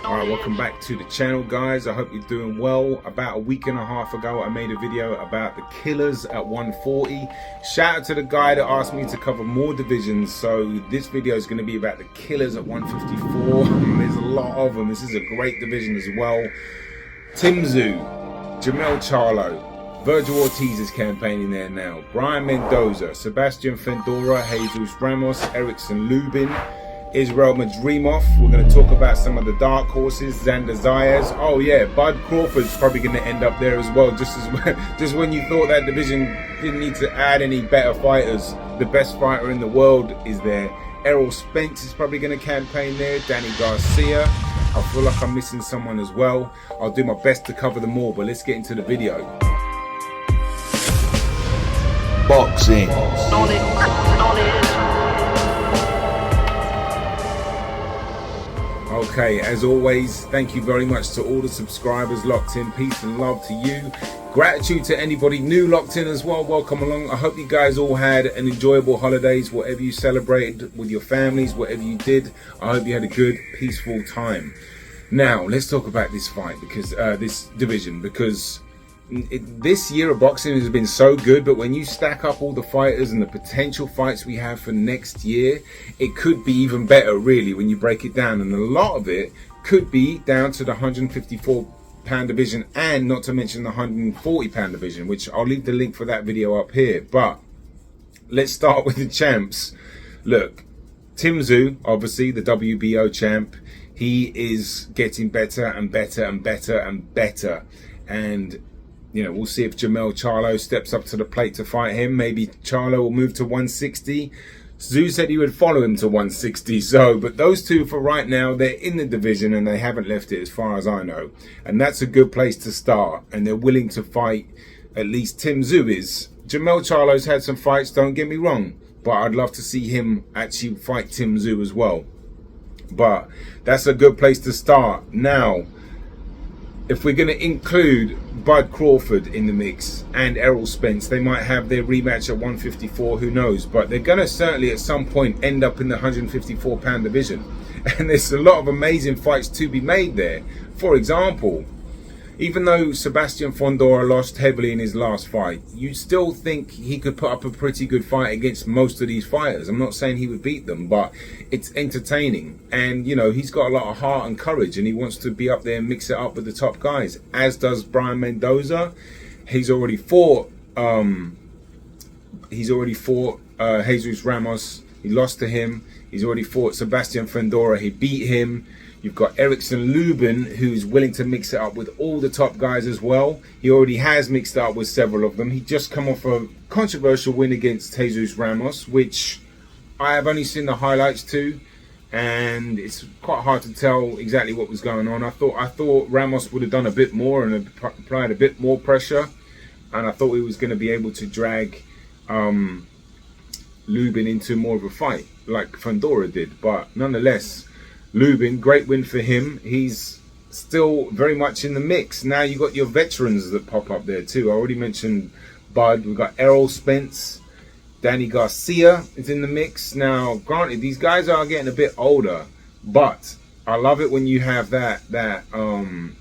Alright, welcome back to the channel, guys. I hope you're doing well. About a week and a half ago, I made a video about the killers at 140. Shout out to the guy that asked me to cover more divisions. So this video is going to be about the killers at 154. There's a lot of them. This is a great division as well. Soooo, Jermell Charlo, Virgil Ortiz is campaigning there now. Brian Mendoza, Sebastian Fendora, Jesus Ramos, Erickson Lubin, Israel Madrimov. We're going to talk about some of the dark horses. Xander Zayas. Oh yeah, Bud Crawford's probably going to end up there as well. Just when you thought that division didn't need to add any better fighters, the best fighter in the world is there. Errol Spence is probably going to campaign there. Danny Garcia. I feel like I'm missing someone as well. I'll do my best to cover them all, but let's get into the video. Boxing. Okay, as always, thank you very much to all the subscribers locked in. Peace and love to you. Gratitude to anybody new locked in as well. Welcome along. I hope you guys all had an enjoyable holidays, whatever you celebrated with your families, whatever you did. I hope you had a good, peaceful time. Now, let's talk about this fight, because this division, because this year of boxing has been so good, but when you stack up all the fighters and the potential fights we have for next year, it could be even better, really, when you break it down. And a lot of it could be down to the 154-pound division, and not to mention the 140-pound division, which I'll leave the link for that video up here. But let's start with the champs. Look, Soooo, obviously the WBO champ, he is getting better and better and better and better. And you know, we'll see if Jermell Charlo steps up to the plate to fight him. Maybe Charlo will move to 160. Soooo said he would follow him to 160. But those two for right now, they're in the division and they haven't left it as far as I know. And that's a good place to start. And they're willing to fight, at least Soooo is. Jermell Charlo's had some fights, don't get me wrong. But I'd love to see him actually fight Soooo as well. But that's a good place to start. Now, if we're going to include Bud Crawford in the mix and Errol Spence, they might have their rematch at 154, who knows. But they're going to certainly at some point end up in the 154-pound division. And there's a lot of amazing fights to be made there. For example, even though Sebastian Fendora lost heavily in his last fight, you still think he could put up a pretty good fight against most of these fighters. I'm not saying he would beat them, but it's entertaining. And, you know, he's got a lot of heart and courage, and he wants to be up there and mix it up with the top guys, as does Brian Mendoza. He's already fought Jesus Ramos. He lost to him. He's already fought Sebastian Fendora. He beat him. You've got Erickson Lubin, who's willing to mix it up with all the top guys as well. He already has mixed it up with several of them. He just come off a controversial win against Jesus Ramos, which I have only seen the highlights to, and it's quite hard to tell exactly what was going on. I thought Ramos would have done a bit more and applied a bit more pressure, and I thought he was going to be able to drag Lubin into more of a fight like Fendora did. But nonetheless, Lubin, great win for him. He's still very much in the mix. Now you got your veterans that pop up there too. I already mentioned Bud. We've got Errol Spence. Danny Garcia is in the mix. Now, granted, these guys are getting a bit older, but I love it when you have that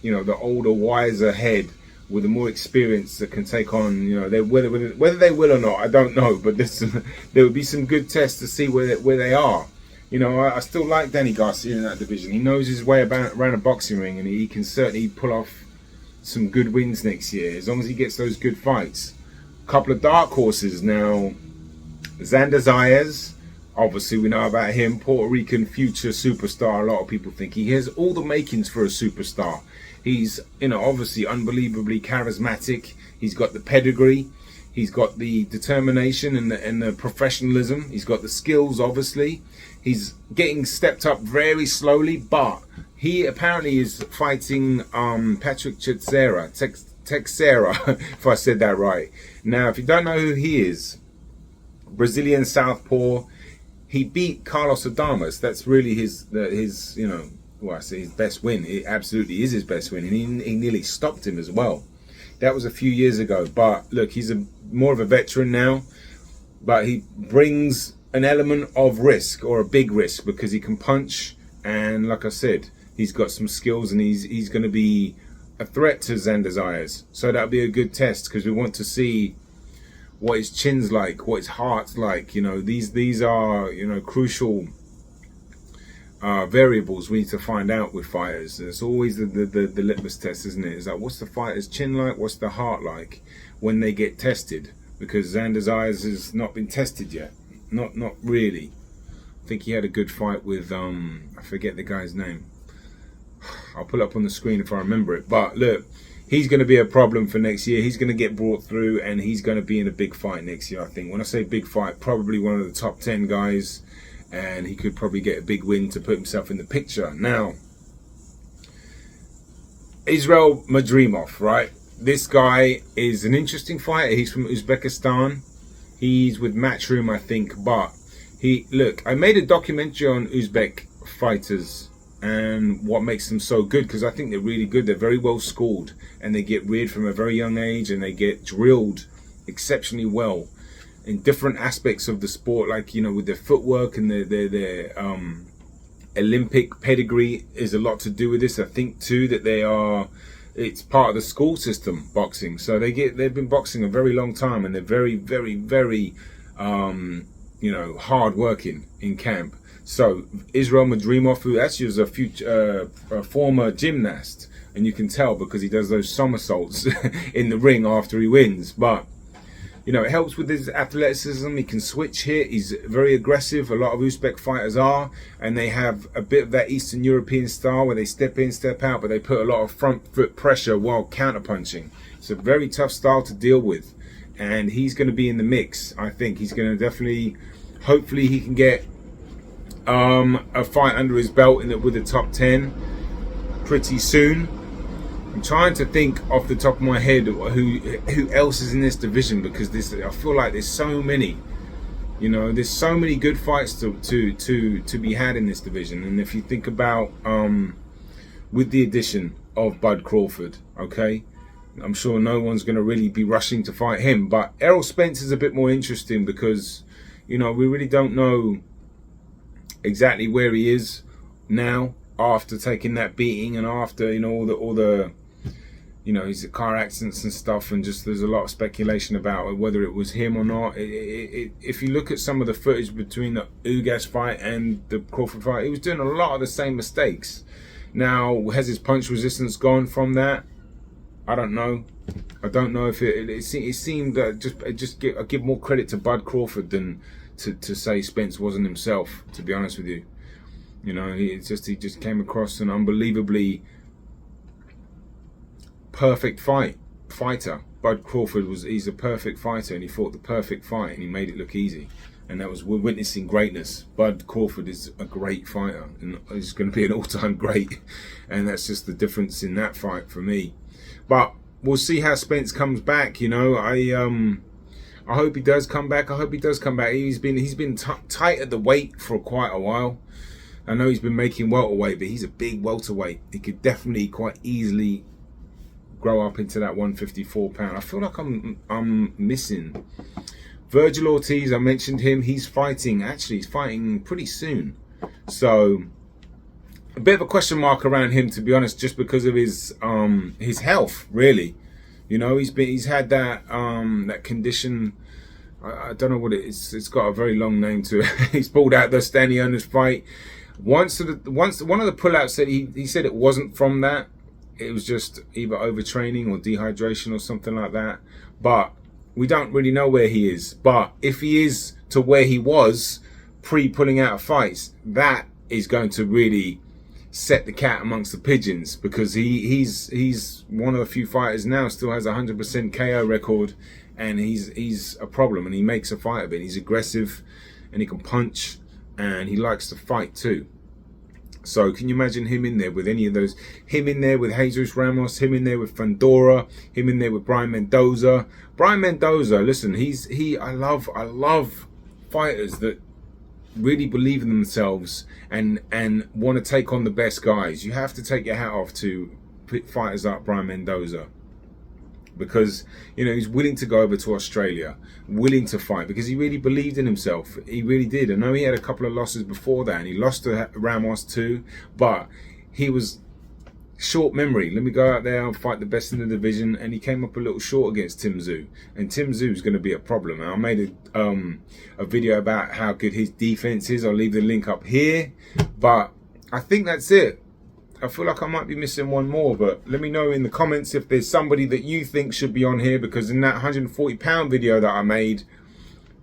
you know, the older, wiser head with the more experience that can take on, you know, whether they will or not, I don't know. But there would be some good tests to see where they are. You know, I still like Danny Garcia in that division. He knows his way around a boxing ring, and he can certainly pull off some good wins next year, as long as he gets those good fights. A couple of dark horses now. Xander Zayas, obviously we know about him. Puerto Rican future superstar. A lot of people think he has all the makings for a superstar. He's, you know, obviously unbelievably charismatic. He's got the pedigree. He's got the determination and the professionalism. He's got the skills, obviously. He's getting stepped up very slowly, but he apparently is fighting Patrick Teixeira, if I said that right. Now, if you don't know who he is, Brazilian southpaw. He beat Carlos Adames. That's really his you know, well, I say his best win. It absolutely is his best win, and he nearly stopped him as well. That was a few years ago. But look, he's more of a veteran now, but he brings an element of risk, or a big risk, because he can punch, and like I said, He's got some skills, and he's going to be a threat to Xander's eyes. So that'll be a good test, because we want to see what his chin's like, what his heart's like. You know, these are, you know, crucial variables we need to find out with fighters. It's always the litmus test, isn't it? It's like, what's the fighter's chin like? What's the heart like when they get tested? Because Xander's eyes has not been tested yet. Not really. I think he had a good fight with I forget the guy's name. I'll pull it up on the screen if I remember it. But look, he's going to be a problem for next year. He's going to get brought through, and he's going to be in a big fight next year, I think. When I say big fight, probably one of the top 10 guys, and he could probably get a big win to put himself in the picture. Now, Israel Madrimov, right? This guy is an interesting fighter. He's from Uzbekistan. He's with Matchroom, I think. But look, I made a documentary on Uzbek fighters and what makes them so good, because I think they're really good. They're very well schooled, and they get reared from a very young age, and they get drilled exceptionally well in different aspects of the sport, like, you know, with their footwork and their Olympic pedigree is a lot to do with this. I think too that it's part of the school system, boxing. So they've been boxing a very long time, and they're very, very, very you know, hard working in camp. So Israel Madrimov, who actually was a former gymnast, and you can tell because he does those somersaults in the ring after he wins. But, you know, it helps with his athleticism. He can switch hit. He's very aggressive. A lot of Uzbek fighters are, and they have a bit of that Eastern European style where they step in, step out, but they put a lot of front foot pressure while counterpunching. It's a very tough style to deal with, and he's going to be in the mix. I think he's going to definitely, hopefully he can get a fight under his belt with the top 10 pretty soon. I'm trying to think off the top of my head who else is in this division, because I feel like there's so many, you know, there's so many good fights to be had in this division. And if you think about with the addition of Bud Crawford, okay, I'm sure no one's going to really be rushing to fight him. But Errol Spence is a bit more interesting, because, you know, we really don't know exactly where he is now after taking that beating, and after, you know, all the you know, his car accidents and stuff, and just there's a lot of speculation about whether it was him or not. If you look at some of the footage between the Ugas fight and the Crawford fight, he was doing a lot of the same mistakes. Now, has his punch resistance gone from that? I don't know. I don't know if it seemed that I give more credit to Bud Crawford than to say Spence wasn't himself, to be honest with you. You know, he just came across an unbelievably perfect fighter. Bud Crawford he's a perfect fighter, and he fought the perfect fight, and he made it look easy. And we're witnessing greatness. Bud Crawford is a great fighter, and he's going to be an all-time great. And that's just the difference in that fight for me. But we'll see how Spence comes back. You know, I hope he does come back. I hope he does come back. He's been tight at the weight for quite a while. I know he's been making welterweight, but he's a big welterweight. He could definitely quite easily grow up into that 154 pound. I feel like I'm missing Virgil Ortiz. I mentioned him. He's fighting pretty soon. So a bit of a question mark around him, to be honest, just because of his health, really. You know, he's had that that condition. I don't know what it is. It's got a very long name to it. He's pulled out the Stanionis fight. Once one of the pullouts said he said it wasn't from that. It was just either overtraining or dehydration or something like that. But we don't really know where he is. But if he is to where he was pre-pulling out of fights, that is going to really set the cat amongst the pigeons, because he's one of the few fighters now still has a 100% KO record, and he's a problem, and he makes a fight of it. He's aggressive, and he can punch, and he likes to fight too. So can you imagine him in there with any of those? Him in there with Jesus Ramos, him in there with Fundora, him in there with Brian Mendoza. Brian Mendoza, listen, I love fighters that really believe in themselves and want to take on the best guys. You have to take your hat off to fighters like Brian Mendoza, because, you know, he's willing to go over to Australia, willing to fight, because he really believed in himself. He really did. I know he had a couple of losses before that, and he lost to Ramos too, but he was short memory. Let me go out there and fight the best in the division, and he came up a little short against Tim Soooo, and Tim Soooo is going to be a problem. And I made a video about how good his defense is. I'll leave the link up here, but I think that's it. I feel like I might be missing one more, but let me know in the comments if there's somebody that you think should be on here, because in that 140-pound video that I made,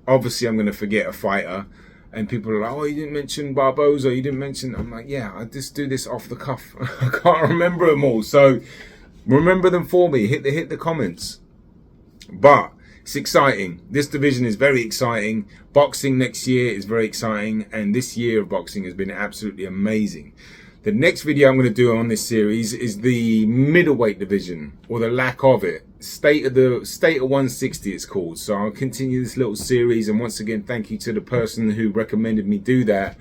obviously I'm going to forget a fighter. And people are like, oh, you didn't mention Barboza, you didn't mention... I'm like, yeah, I just do this off the cuff. I can't remember them all. So remember them for me. Hit the comments. But it's exciting. This division is very exciting. Boxing next year is very exciting. And this year of boxing has been absolutely amazing. The next video I'm going to do on this series is the middleweight division, or the lack of it. State of 160 it's called. So I'll continue this little series, and once again thank you to the person who recommended me do that.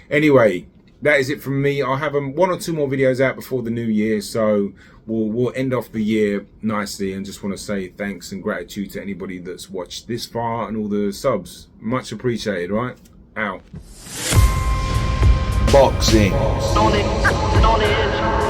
Anyway, that is it from me. I'll have one or two more videos out before the new year, so we'll end off the year nicely, and just want to say thanks and gratitude to anybody that's watched this far and all the subs. Much appreciated, right? Out. Boxing. On the edge.